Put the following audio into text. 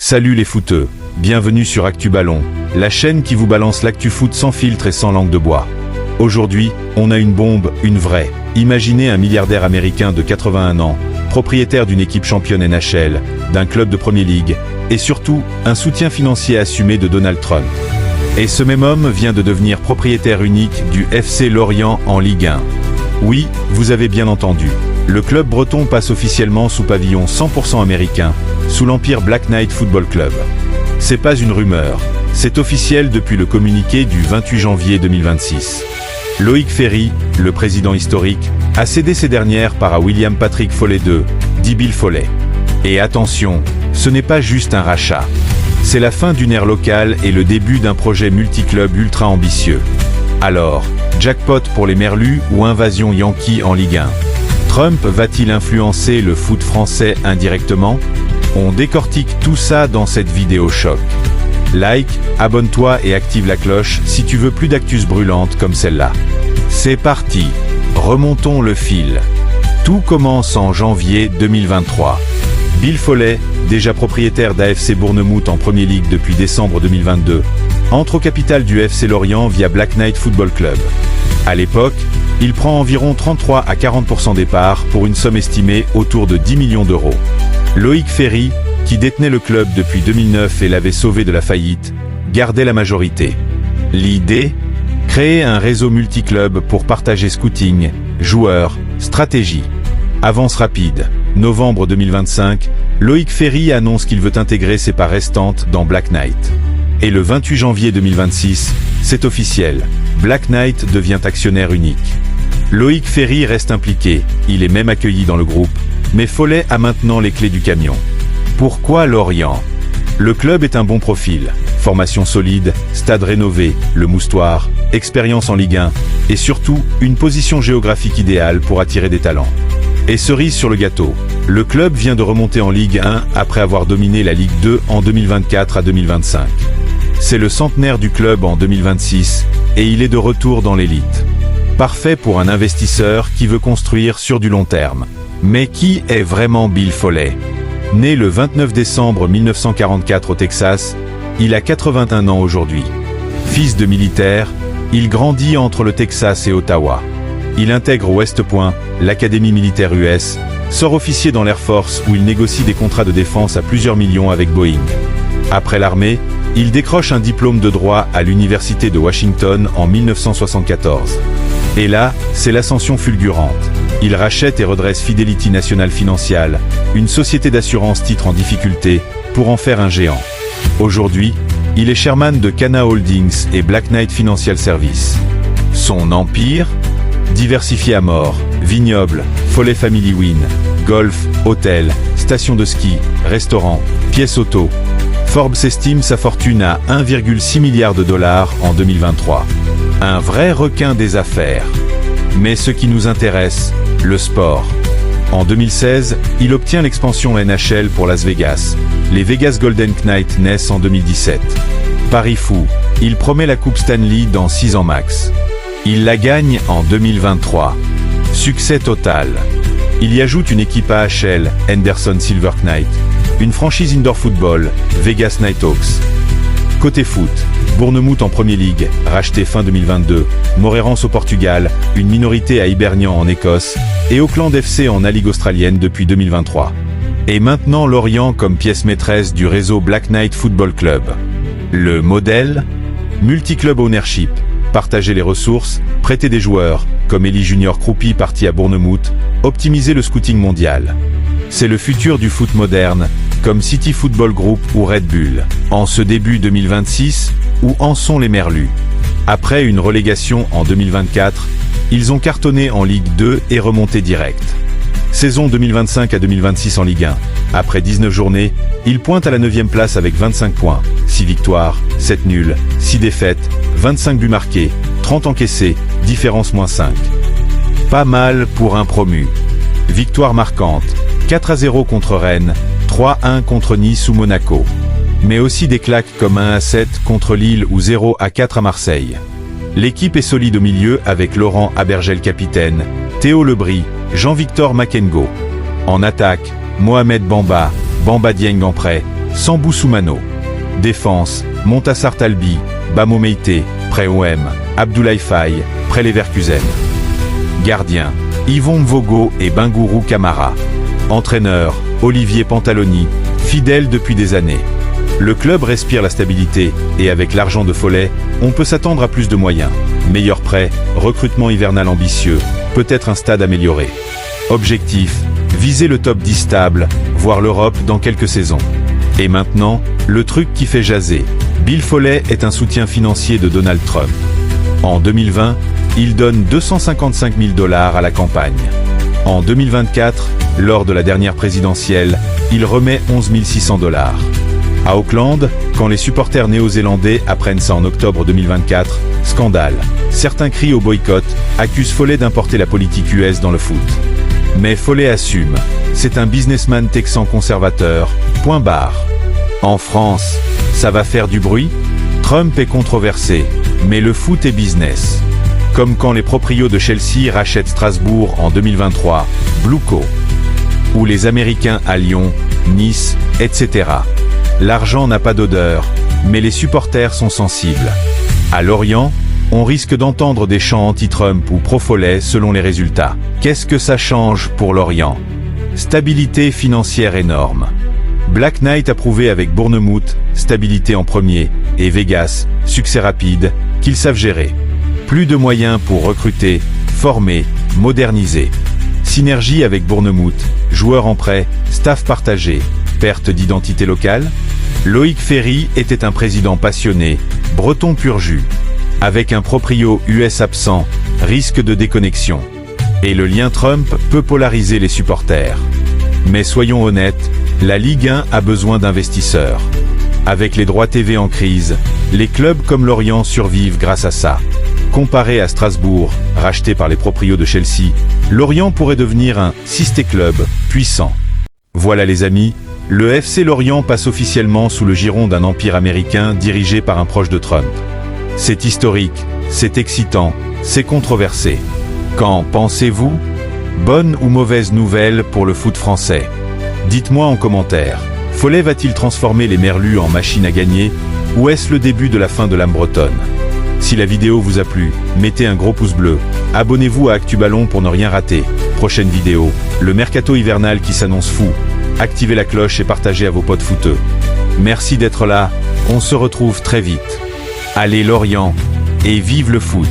Salut les footeux, bienvenue sur Actu Ballon, la chaîne qui vous balance l'actu foot sans filtre et sans langue de bois. Aujourd'hui, on a une bombe, une vraie. Imaginez un milliardaire américain de 81 ans, propriétaire d'une équipe championne NHL, d'un club de Premier League, et surtout, un soutien financier assumé de Donald Trump. Et ce même homme vient de devenir propriétaire unique du FC Lorient en Ligue 1. Oui, vous avez bien entendu. Le club breton passe officiellement sous pavillon 100% américain, sous l'empire Black Knight Football Club. C'est pas une rumeur, c'est officiel depuis le communiqué du 28 janvier 2026. Loïc Ferry, le président historique, a cédé ces dernières part à William Patrick Foley II, dit Bill Foley. Et attention, ce n'est pas juste un rachat. C'est la fin d'une ère locale et le début d'un projet multiclub ultra ambitieux. Alors, jackpot pour les Merlus ou invasion Yankee en Ligue 1? Trump va-t-il influencer le foot français indirectement? On décortique tout ça dans cette vidéo choc. Like, abonne-toi et active la cloche si tu veux plus d'actus brûlantes comme celle-là. C'est parti, remontons le fil. Tout commence en janvier 2023. Bill Foley, déjà propriétaire d'AFC Bournemouth en Premier League depuis décembre 2022, entre au capital du FC Lorient via Black Knight Football Club. À l'époque, il prend environ 33 à 40% des parts pour une somme estimée autour de 10 millions d'euros. Loïc Ferry, qui détenait le club depuis 2009 et l'avait sauvé de la faillite, gardait la majorité. L'idée ? Créer un réseau multiclub pour partager scouting, joueurs, stratégie. Avance rapide. Novembre 2025, Loïc Ferry annonce qu'il veut intégrer ses parts restantes dans Black Knight. Et le 28 janvier 2026, c'est officiel. Black Knight devient actionnaire unique. Loïc Ferry reste impliqué, il est même accueilli dans le groupe, mais Foley a maintenant les clés du camion. Pourquoi Lorient? Le club est un bon profil, formation solide, stade rénové, le Moustoir, expérience en Ligue 1, et surtout, une position géographique idéale pour attirer des talents. Et cerise sur le gâteau, le club vient de remonter en Ligue 1 après avoir dominé la Ligue 2 en 2024 à 2025. C'est le centenaire du club en 2026, et il est de retour dans l'élite. Parfait pour un investisseur qui veut construire sur du long terme. Mais qui est vraiment Bill Foley? Né le 29 décembre 1944 au Texas, il a 81 ans aujourd'hui. Fils de militaire, il grandit entre le Texas et Ottawa. Il intègre West Point, l'académie militaire US, sort officier dans l'Air Force où il négocie des contrats de défense à plusieurs millions avec Boeing. Après l'armée, il décroche un diplôme de droit à l'Université de Washington en 1974. Et là, c'est l'ascension fulgurante. Il rachète et redresse Fidelity National Financial, une société d'assurance titre en difficulté, pour en faire un géant. Aujourd'hui, il est chairman de Cana Holdings et Black Knight Financial Services. Son empire ? Diversifié à mort, vignoble, Foley Family Win, golf, hôtel, station de ski, restaurant, pièces auto. Forbes estime sa fortune à 1,6 milliard de dollars en 2023. Un vrai requin des affaires. Mais ce qui nous intéresse, le sport. En 2016, il obtient l'expansion NHL pour Las Vegas. Les Vegas Golden Knights naissent en 2017. Paris fou, il promet la Coupe Stanley dans 6 ans max. Il la gagne en 2023. Succès total. Il y ajoute une équipe AHL, Henderson Silver Knight, une franchise indoor football, Vegas Nighthawks. Côté foot, Bournemouth en Premier League, racheté fin 2022, Moreirense au Portugal, une minorité à Hibernian en Écosse, et Auckland FC en A-Ligue australienne depuis 2023. Et maintenant Lorient comme pièce maîtresse du réseau Black Knight Football Club. Le modèle ? Multiclub ownership, partager les ressources, prêter des joueurs, comme Eli Junior Croupi parti à Bournemouth, optimiser le scouting mondial. C'est le futur du foot moderne, comme City Football Group ou Red Bull. En ce début 2026, où en sont les Merlus? Après une relégation en 2024, ils ont cartonné en Ligue 2 et remonté direct. Saison 2025 à 2026 en Ligue 1. Après 19 journées, ils pointent à la 9e place avec 25 points, 6 victoires, 7 nuls, 6 défaites, 25 buts marqués, 30 encaissés, différence -5. Pas mal pour un promu. Victoire marquante, 4-0 contre Rennes, 3-1 contre Nice ou Monaco. Mais aussi des claques comme 1-7 contre Lille ou 0-4 à Marseille. L'équipe est solide au milieu avec Laurent Abergel capitaine, Théo Lebris, Jean-Victor Makengo. En attaque, Mohamed Bamba, Bamba Dieng en prêt, Sambou Soumano. Défense, Montassar Talbi, Bamo Meïté, près OM, Abdoulaye Faye, près Leverkusen. Gardien, Yvon Mvogo et Bingourou Kamara. Entraîneur, Olivier Pantaloni, fidèle depuis des années. Le club respire la stabilité, et avec l'argent de Follet, on peut s'attendre à plus de moyens. Meilleur prêt, recrutement hivernal ambitieux, peut-être un stade amélioré. Objectif, viser le top 10 stable, voire l'Europe dans quelques saisons. Et maintenant, le truc qui fait jaser. Bill Follet est un soutien financier de Donald Trump. En 2020, il donne 255 000 $ à la campagne. En 2024, lors de la dernière présidentielle, il remet 11 600 $. À Auckland, quand les supporters néo-zélandais apprennent ça en octobre 2024, scandale. Certains crient au boycott, accusent Follet d'importer la politique US dans le foot. Mais Follet assume, c'est un businessman texan conservateur, point barre. En France, ça va faire du bruit? Trump est controversé, mais le foot est business. Comme quand les proprios de Chelsea rachètent Strasbourg en 2023, Blueco. Ou les Américains à Lyon, Nice, etc. L'argent n'a pas d'odeur, mais les supporters sont sensibles. À Lorient, on risque d'entendre des chants anti-Trump ou pro-Follet selon les résultats. Qu'est-ce que ça change pour Lorient? Stabilité financière énorme. Black Knight approuvé avec Bournemouth, stabilité en premier, et Vegas, succès rapide, qu'ils savent gérer. Plus de moyens pour recruter, former, moderniser. Synergie avec Bournemouth, joueurs en prêt, staff partagé, perte d'identité locale. Loïc Ferry était un président passionné, breton pur jus. Avec un proprio US absent, risque de déconnexion. Et le lien Trump peut polariser les supporters. Mais soyons honnêtes, la Ligue 1 a besoin d'investisseurs. Avec les droits TV en crise, les clubs comme Lorient survivent grâce à ça. Comparé à Strasbourg, racheté par les proprios de Chelsea, Lorient pourrait devenir un « systé club » puissant. Voilà les amis, le FC Lorient passe officiellement sous le giron d'un empire américain dirigé par un proche de Trump. C'est historique, c'est excitant, c'est controversé. Qu'en pensez-vous? Bonne ou mauvaise nouvelle pour le foot français? Dites-moi en commentaire. Follet va-t-il transformer les Merlus en machines à gagner, ou est-ce le début de la fin de l'âme bretonne? Si la vidéo vous a plu, mettez un gros pouce bleu. Abonnez-vous à ActuBallon pour ne rien rater. Prochaine vidéo, le mercato hivernal qui s'annonce fou. Activez la cloche et partagez à vos potes footeux. Merci d'être là, on se retrouve très vite. Allez Lorient, et vive le foot!